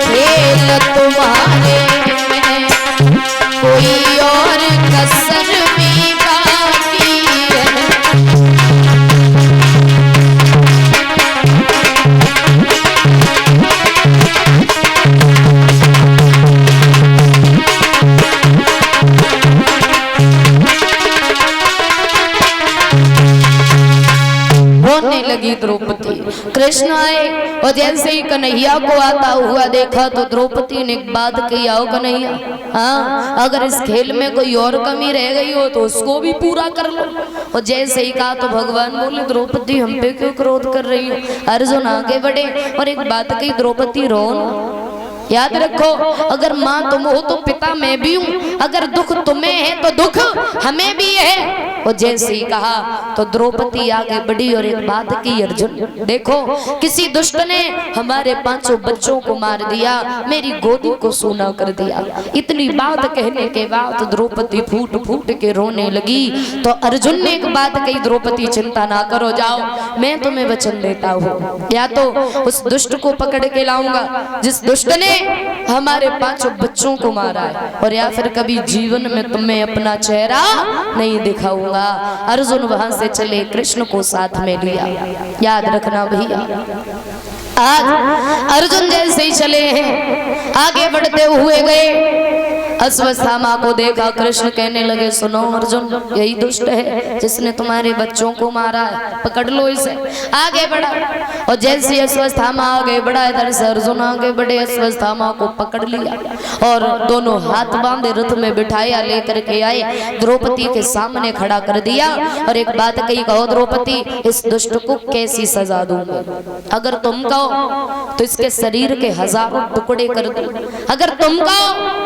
खेल तुम्हारे में कोई और कसर भी बाकी है। रोने लगी द्रौपदी। कृष्ण आए और जैसे ही कन्हैया को आता हुआ देखा तो द्रौपदी ने एक बात कही, आओ कन्हैया, हाँ अगर इस खेल में कोई और कमी रह गई हो तो उसको भी पूरा कर लो। और जैसे ही कहा तो भगवान बोले, द्रौपदी हम पे क्यों क्रोध कर रही हो? अर्जुन आगे बढ़े और एक बात कही, द्रौपदी रो ना। याद रखो, अगर माँ तुम हो तो पिता मैं भी हूँ, अगर दुख तुम्हें है तो दुख हमें भी है। और जैसे ही कहा तो द्रौपदी आगे बढ़ी और एक बात की, अर्जुन देखो किसी दुष्ट ने हमारे 5 बच्चों को मार दिया, मेरी गोदी को सूना कर दिया। इतनी बात कहने के बाद द्रौपदी फूट फूट के रोने लगी। तो अर्जुन ने एक बात कही, द्रौपदी चिंता ना करो, जाओ मैं तुम्हें वचन देता हूँ, या तो उस दुष्ट को पकड़ के लाऊंगा जिस दुष्ट ने हमारे 5 बच्चों को मारा है, और या फिर कभी जीवन में तुम्हें अपना चेहरा नहीं दिखाऊंगा। अर्जुन वहां से चले, कृष्ण को साथ में लिया। याद रखना भैया, आज अर्जुन जैसे ही चले हैं आगे बढ़ते हुए गए, अश्वत्थामा को देखा। कृष्ण कहने लगे, सुनो अर्जुन, यही दुष्ट है जिसने तुम्हारे बच्चों को मारा है, पकड़ लो इसे। आगे बढ़ा और जैसे अश्वत्थामा आगे बढ़ा, इधर से अर्जुन आगे बढ़े, अश्वत्थामा को पकड़ लिया और दोनों हाथ बांधे रथ में बिठाया, लेकर के आए, द्रौपदी के सामने खड़ा कर दिया और एक बात कही, कहो द्रौपदी इस दुष्ट को कैसी सजा दूंगा? अगर तुम कहो तो इसके शरीर के 1000 टुकड़े कर दूं, अगर तुम कहो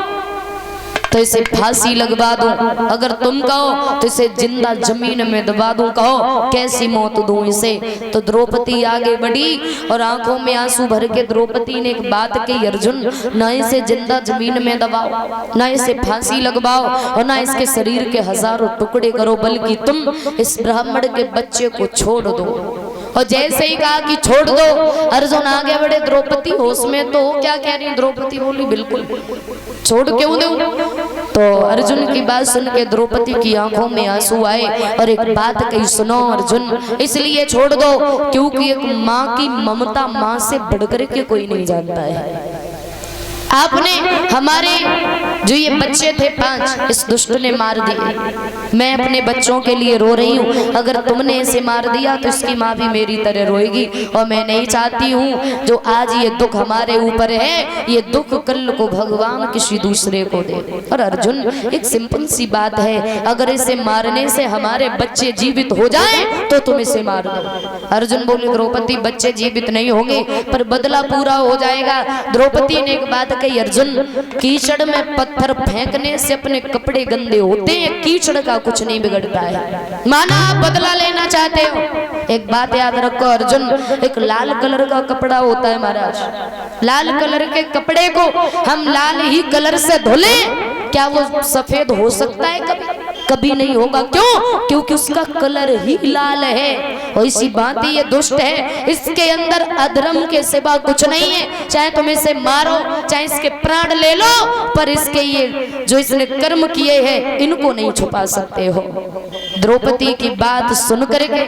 तो इसे फांसी लगवा दूं, अगर तुम कहो तो इसे जिंदा जमीन में दबा दूं, कहो कैसी मौत दूं इसे? तो द्रौपदी आगे बढ़ी और आंखों में आंसू भर के द्रौपदी ने एक बात कही, अर्जुन ना इसे जिंदा जमीन में दबाओ, ना इसे फांसी लगवाओ और ना इसके शरीर के 1000 टुकड़े करो, बल्कि तुम इस ब्राह्मण के बच्चे को छोड़ दो। और जैसे ही कहा कि छोड़ दो, अर्जुन आगे बढ़े, द्रौपदी होश में तो क्या कह रही? द्रौपदी बोली, बिल्कुल छोड़ क्यों दूं? तो अर्जुन की बात सुन के द्रौपदी की आंखों में आंसू आए और एक बात कही, सुनो अर्जुन, इसलिए छोड़ दो क्योंकि एक माँ की ममता माँ से बढ़कर के कोई नहीं जानता है। आपने हमारे जो ये बच्चे थे 5, इस दुष्ट ने मार दिए। मैं अपने बच्चों के लिए रो रही हूँ, अगर तुमने इसे मार दिया तो इसकी माँ भी मेरी तरह रोएगी, और मैं नहीं चाहती हूँ जो आज ये दुख हमारे ऊपर है, ये दुख कल को भगवान किसी दूसरे को दे। और अर्जुन एक सिंपल सी बात है, अगर इसे मारने से हमारे बच्चे जीवित हो जाए तो तुम इसे मार दो। अर्जुन बोले, द्रौपदी बच्चे जीवित नहीं होंगे पर बदला पूरा हो जाएगा। द्रौपदी ने एक बात कही, अर्जुन कीचड़ में पत्थर फेंकने से अपने कपड़े गंदे होते हैं, कीचड़ का कुछ नहीं बिगड़ता है। माना आप बदला लेना चाहते हो, एक बात याद रखो अर्जुन, एक लाल कलर का कपड़ा होता है महाराज, लाल कलर के कपड़े को हम लाल ही कलर से धोले, क्या वो सफेद हो सकता है? कभी कभी नहीं होगा। क्यों? क्योंकि उसका कलर ही लाल है। और इसी बात ये दुष्ट है, इसके अंदर अधर्म के सिवा कुछ नहीं है। चाहे तुम इसे मारो, चाहे इसके प्राण ले लो, पर इसके ये जो इसने कर्म किए हैं इनको नहीं छुपा सकते हो। द्रौपदी की बात सुन करके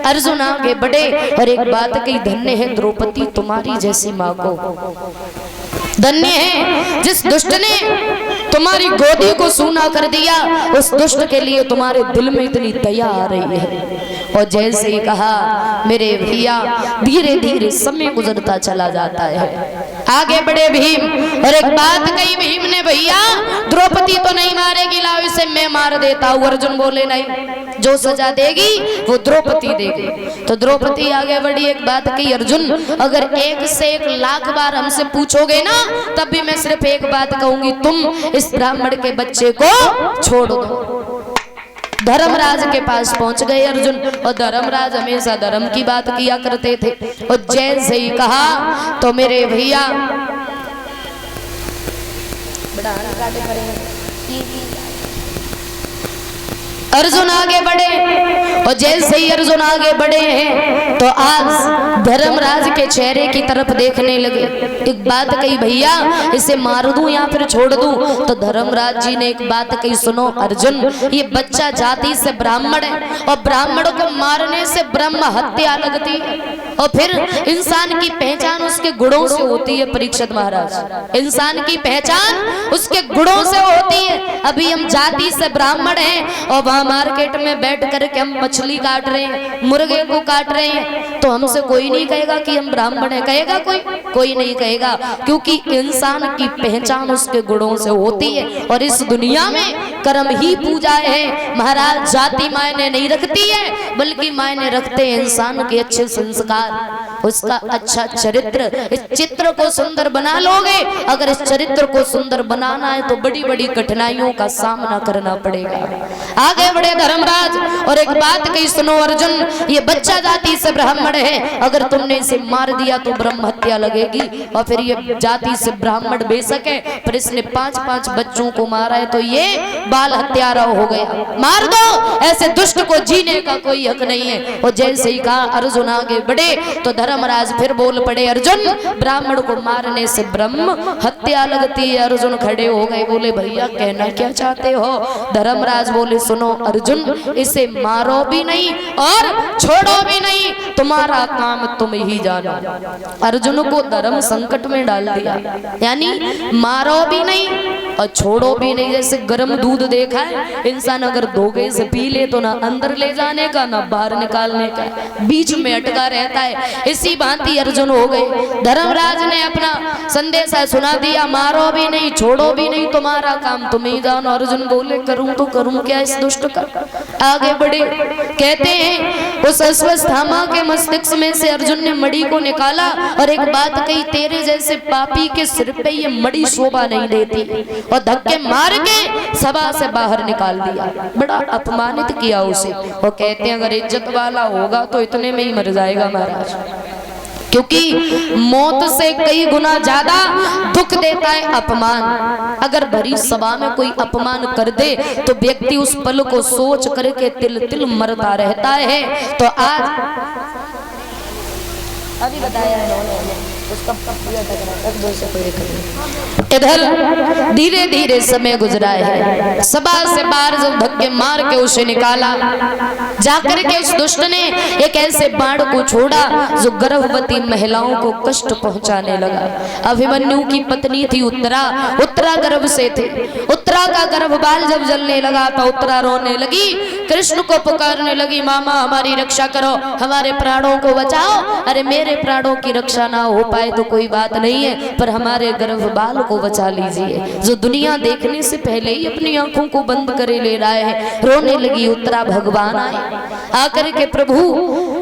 अर्जुन आगे बढ़े और एक बात कही, धन्य है द्रौपदी तुम्हारी जैसी माँ को, धन्य है जिस दुष्ट ने तुम्हारी गोदी को सूना कर दिया, उस दुष्ट के लिए तुम्हारे दिल में इतनी दया आ रही है। और जैसे ही कहा, मेरे भैया धीरे धीरे समय गुजरता चला जाता है। आगे बढ़े भीम और एक बात कही भीम ने, भैया द्रौपदी तो नहीं मारेगी, लाओ इसे मैं मार देता हूँ। अर्जुन बोले, नहीं, जो सजा देगी वो द्रौपदी देगी। तो द्रौपदी आगे बढ़ी, एक बात कही, अर्जुन अगर 1 से 1 लाख बार हमसे पूछोगे ना, तब भी मैं सिर्फ एक बात कहूंगी, तुम इस ब्राह्मण के बच्चे को छोड़ दो। धर्मराज के पास पहुंच गए अर्जुन, और धर्मराज हमेशा धर्म की बात किया करते थे। और जैसे ही कहा तो मेरे भैया अर्जुन आगे बढ़े, और जैसे ही अर्जुन आगे बढ़े हैं तो आज धर्मराज के चेहरे की तरफ देखने लगे। एक बात कही, भैया इसे मार दूं या फिर छोड़ दूं? तो धर्मराज जी ने एक बात कही, सुनो अर्जुन, ये बच्चा जाति से ब्राह्मण है और ब्राह्मण को मारने से ब्रह्म हत्या लगती है, और फिर इंसान की पहचान उसके गुणों से होती है। परीक्षित महाराज, इंसान की पहचान उसके गुणों से होती है। अभी हम जाति से ब्राह्मण हैं और वहां मार्केट में बैठ करके हम मछली काट रहे हैं, मुर्गे को काट रहे हैं, तो हमसे कोई नहीं कहेगा कि हम ब्राह्मण हैं? कहेगा कोई? कोई नहीं कहेगा, क्योंकि इंसान की पहचान उसके गुणों से होती है। और इस दुनिया में कर्म ही पूजा है महाराज। जाति मायने नहीं रखती है, बल्कि मायने रखते हैं इंसान के अच्छे संस्कार, उसका अच्छा चरित्र। इस चित्र को सुंदर बना लोगे, अगर इस चरित्र को सुंदर बनाना है तो बड़ी बड़ी कठिनाइयों का सामना करना पड़ेगा। आगे बढ़े धर्मराज और एक बात कही, सुनो अर्जुन, ये बच्चा जाति से ब्राह्मण है, अगर तुमने इसे मार दिया तो ब्रह्म हत्या लगेगी, और फिर ये जाति से ब्राह्मण बेशक है पर इसने 5-5 बच्चों को मारा है, तो ये बाल हत्यारा हो गया, मार दो, ऐसे दुष्ट को जीने का कोई हक नहीं है। और जैसे ही कहा अर्जुन आगे बढ़े तो धर्मराज फिर बोल पड़े, अर्जुन ब्राह्मण को मारने से ब्रह्म हत्या लगती है। अर्जुन खड़े हो गए, बोले भैया कहना क्या चाहते हो? धर्मराज बोले, सुनो अर्जुन, इसे मारो भी नहीं और छोड़ो भी नहीं, तुम्हारा काम तुम ही जानो। अर्जुन को धर्म संकट में डाल दिया, यानी मारो भी नहीं और छोड़ो भी नहीं। जैसे गर्म दूध देखा है, इंसान अगर धोखे से पी ले तो ना अंदर ले जाने का ना बाहर निकालने का, बीच में अटका रहता है। इसी भांति अर्जुन हो गए। धर्मराज ने अपना संदेशा सुना दिया, मारो भी नहीं छोड़ो भी नहीं, तुम्हारा काम तुम ही जानो। अर्जुन बोले, करूं तो करूं क्या इस दुष्ट का? आगे बढ़े, कहते हैं उस अश्वत्थामा के मस्तिष्क में से अर्जुन ने मणि को निकाला और एक बात कही, तेरे जैसे पापी के सिर पे ये मणि शोभा नहीं देती, और धक्के मार के सभा से बाहर निकाल दिया। बड़ा अपमानित किया उसे। वो कहते हैं अगर इज्जत वाला होगा तो इतने में ही मर जाएगा महाराज, क्योंकि मौत से कई गुना ज्यादा दुख देता है अपमान। अगर भरी सभा में कोई अपमान कर दे तो व्यक्ति उस पल को सोच करके तिल तिल मरता रहता है। तो आज अभी बताया इधर धीरे धीरे समय गुजरा है। सभा से बाहर जब धक्के मार के उसे निकाला, जाकर के उस दुष्ट ने एक ऐसे बाण को छोड़ा जो गर्भवती महिलाओं को कष्ट पहुंचाने लगा। अभिमन्यु की पत्नी थी उत्तरा, उत्तरा गर्भ से थे। उत्तरा का गर्भबाल जब जलने लगा तो उत्तरा रोने लगी, कृष्ण को पुकारने लगी, मामा हमारी रक्षा करो, हमारे प्राणों को बचाओ। अरे मेरे प्राणों की रक्षा ना हो पाए तो कोई बात नहीं है, पर हमारे गर्भबाल को बचा लीजिए, जो दुनिया देखने से पहले ही अपनी आंखों को बंद करे ले रहा है। रोने लगी उत्तरा। भगवान आए, आकर के प्रभु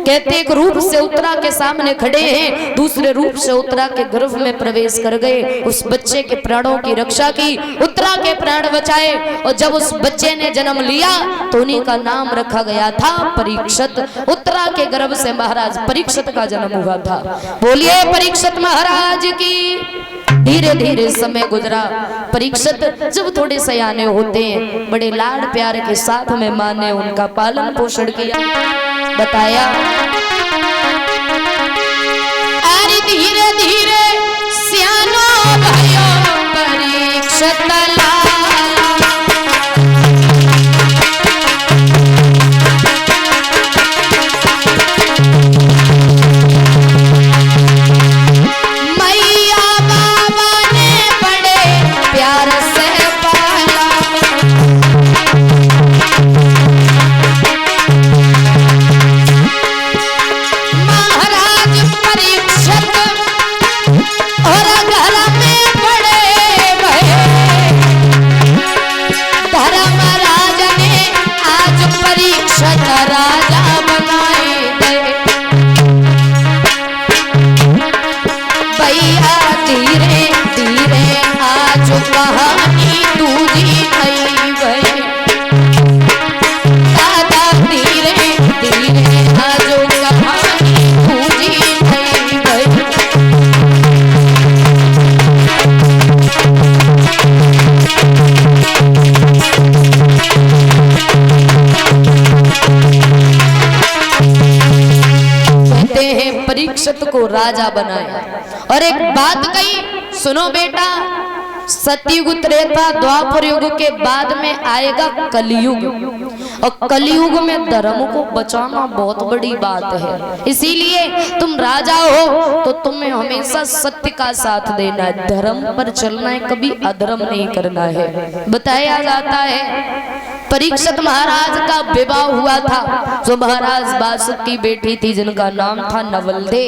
कहते एक रूप से उत्तरा के सामने खड़े हैं, दूसरे रूप से उत्तरा के गर्भ में प्रवेश कर गए, उस बच्चे के प्राणों की रक्षा की, उत्तरा के प्राण बचाए। और जब उस बच्चे ने जन्म लिया तो उन्हीं का नाम रखा गया था परीक्षित। उत्तरा के गर्भ से महाराज परीक्षित का जन्म हुआ था। बोलिए परीक्षित महाराज की। धीरे धीरे समय गुजरा। परीक्षित जब थोड़े सयाने होते हैं, बड़े लाड प्यार के साथ में मां ने उनका पालन पोषण किया। बताया अरे धीरे धीरे सियानो भयो परीक्षित लाल। कहते हैं परीक्षित को राजा बनाया और एक बात कही, सुनो बेटा, सतयुग त्रेता द्वापर युग के बाद में आएगा कलयुग और कलयुग में धर्म को बचाना बहुत बड़ी बात है। इसीलिए तुम राजा हो तो तुम्हें हमेशा सत्य का साथ देना है, धर्म पर चलना है, कभी अधर्म नहीं करना है। बताया जाता है परीक्षित महाराज का विवाह हुआ था, जो महाराज बासुक की बेटी थी जिनका नाम था नवलदे।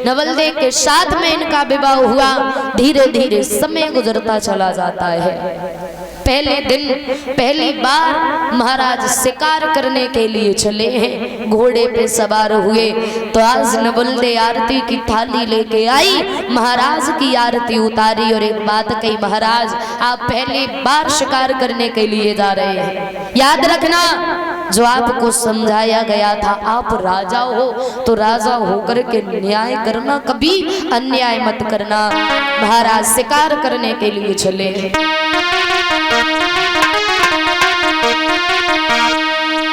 नवलदे के साथ में इनका विवाह हुआ। धीरे धीरे समय गुजरता चला जाता है। पहले दिन पहली बार महाराज शिकार करने के लिए चले हैं, घोड़े पे सवार हुए तो आज नवलदे आरती की थाली लेके आई, महाराज की आरती उतारी और एक बात कही, महाराज आप पहली बार शिकार करने के लिए जा रहे हैं, याद रखना जो आपको समझाया गया था, आप राजा हो तो राजा होकर के न्याय करना, कभी अन्याय मत करना। महाराज शिकार करने के लिए चले।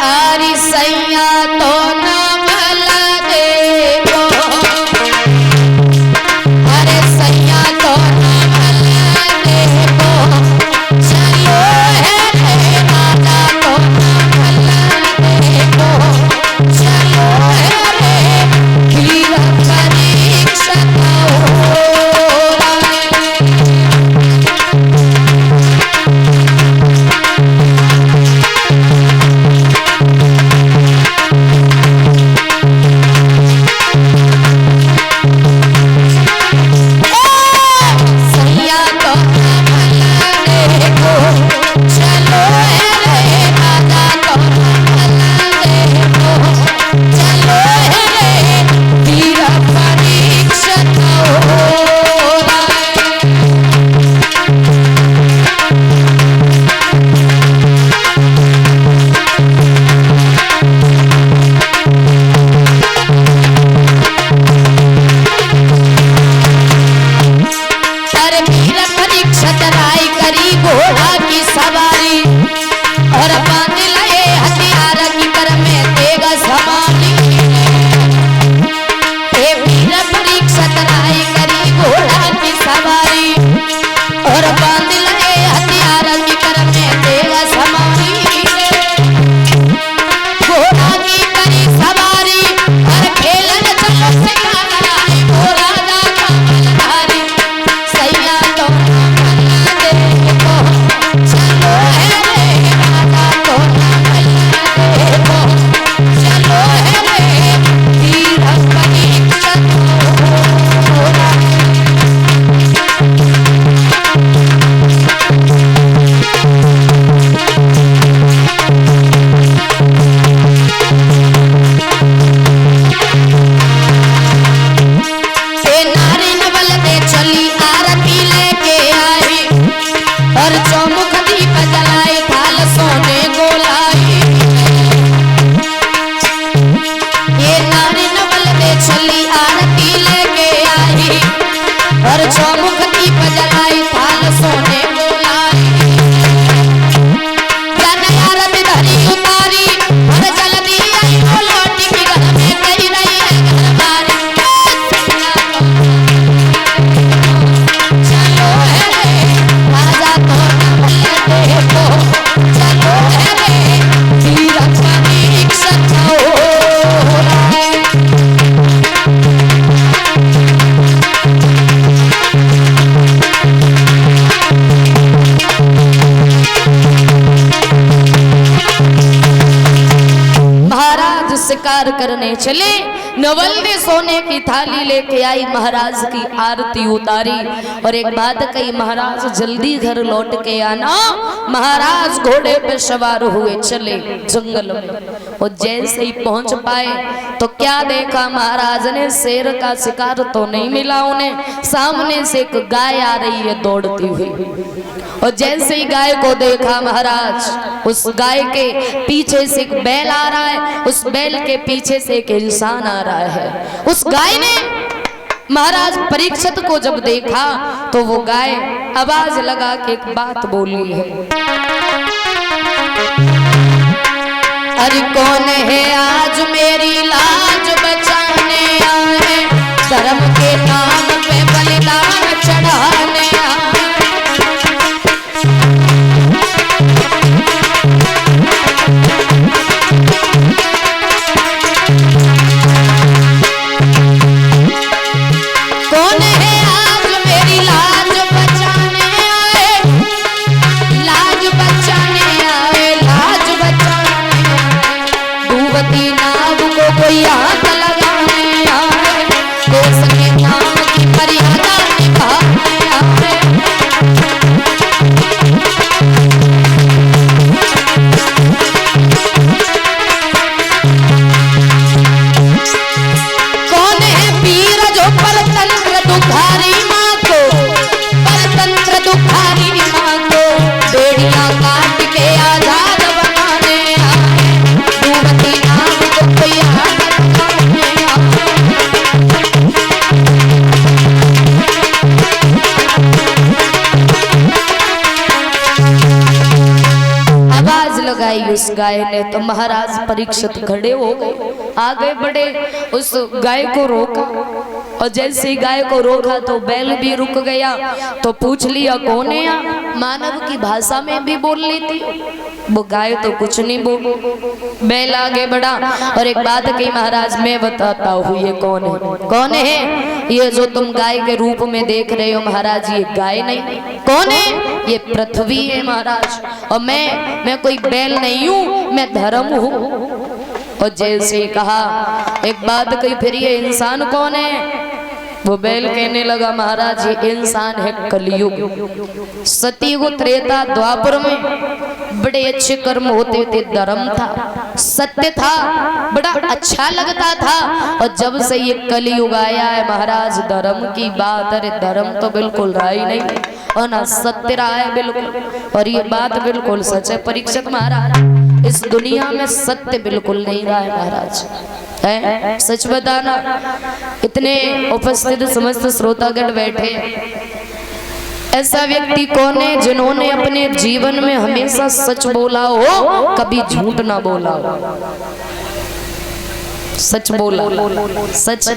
आरी सैया तो नवलदे को, अरे सैया तो नवलदे को, चलो है रे राजा तो नवलदे को, चलो है रे वीर परीक्षित हो। शिकार करने चले। नवलदे सोने की थाली लेके आई, महाराज की आरती उतारी और एक बात कही, महाराज जल्दी घर लौट के आना। महाराज घोड़े पे सवार हुए चले जंगल में और जैसे ही पहुंच पाए तो क्या देखा महाराज ने, शेर का शिकार तो नहीं मिला उन्हें, सामने से एक गाय आ रही है दौड़ती हुई और जैसे ही गाय को देखा महाराज, उस गाय के पीछे से एक बैल आ रहा है, उस बैल के पीछे से एक इंसान आ रहा है। उस गाय ने महाराज परीक्षित को जब देखा तो वो गाय आवाज लगा के एक बात बोली है, अरे कौन है आज मेरी लाज बचाने आया। उस गाय ने। तो महाराज परीक्षित खड़े हो गए, आगे बढ़े, उस गाय को रोका, और जैसे ही गाय को रोका तो बैल भी रुक गया। तो पूछ लिया कौन है आप? मानव की भाषा में भी बोल लेती, वो गाय तो कुछ नहीं बोली। बैल आगे बढ़ा और एक बात कही, महाराज मैं बताता हूँ ये कौन है। कौन है? ये जो तुम गाय के रूप में देख रहे हो महाराज, ये गाय नहीं। कौन है? ये पृथ्वी है महाराज, और मैं कोई बैल नहीं हूँ, मैं धर्म हूँ। और जैसे ही कहा, एक बात कही, फिर ये इंसान कौन है? वो बैल कहने लगा, महाराज ये इंसान है कलयुग। सतयुग, त्रेता, द्वापर में बड़े अच्छे कर्म होते थे, धर्म था, सत्य था, बड़ा अच्छा लगता था। और जब से ये कलयुग आया है महाराज, धर्म की बात, अरे धर्म तो बिल्कुल रहा ही नहीं, और ना सत्य रहा है बिल्कुल। और ये बात बिल्कुल सच है परीक्षित महाराज, इस दुनिया में सत्य बिल्कुल नहीं रहा है महाराज, है सच बताना। इतने उपस्थित समस्त श्रोतागण बैठे, ऐसा व्यक्ति कौन है जिन्होंने अपने जीवन में हमेशा सच बोला हो, कभी झूठ ना बोला हो? सच बोला, सच।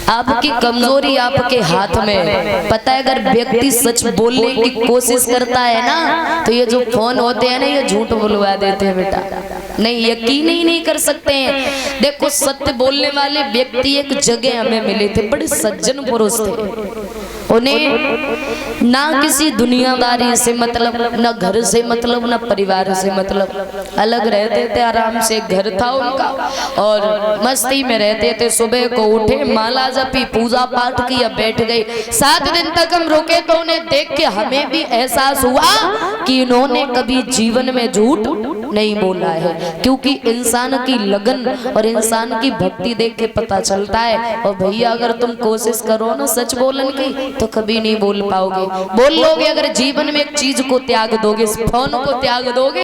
आपकी कमजोरी आपके हाथ में, पता है। अगर व्यक्ति सच बोलने की कोशिश करता है ना, तो ये जो फोन होते हैं ना, ये झूठ बुलवा देते हैं बेटा, नहीं यकीन ही नहीं कर सकते हैं। देखो सत्य बोलने वाले व्यक्ति एक जगह हमें मिले थे, बड़े सज्जन पुरुष थे। उन्हें ना किसी दुनियादारी से मतलब, ना घर से मतलब, ना परिवार से मतलब, अलग रहते थे, आराम से घर था उनका और मस्ती में रहते थे। सुबह को उठे, माला जपी, पूजा पाठ किया, बैठ गए। 7 दिन तक हम रुके तो उन्हें देख के हमें भी एहसास हुआ कि इन्होंने कभी जीवन में झूठ नहीं बोला है, क्योंकि इंसान की लगन और इंसान की भक्ति देख के पता चलता है। और भैया अगर तुम कोशिश करो ना सच बोलने की, तो कभी नहीं बोल पाओगे। बोल लोगे अगर जीवन में एक चीज को त्याग दोगे, फोन को त्याग दोगे।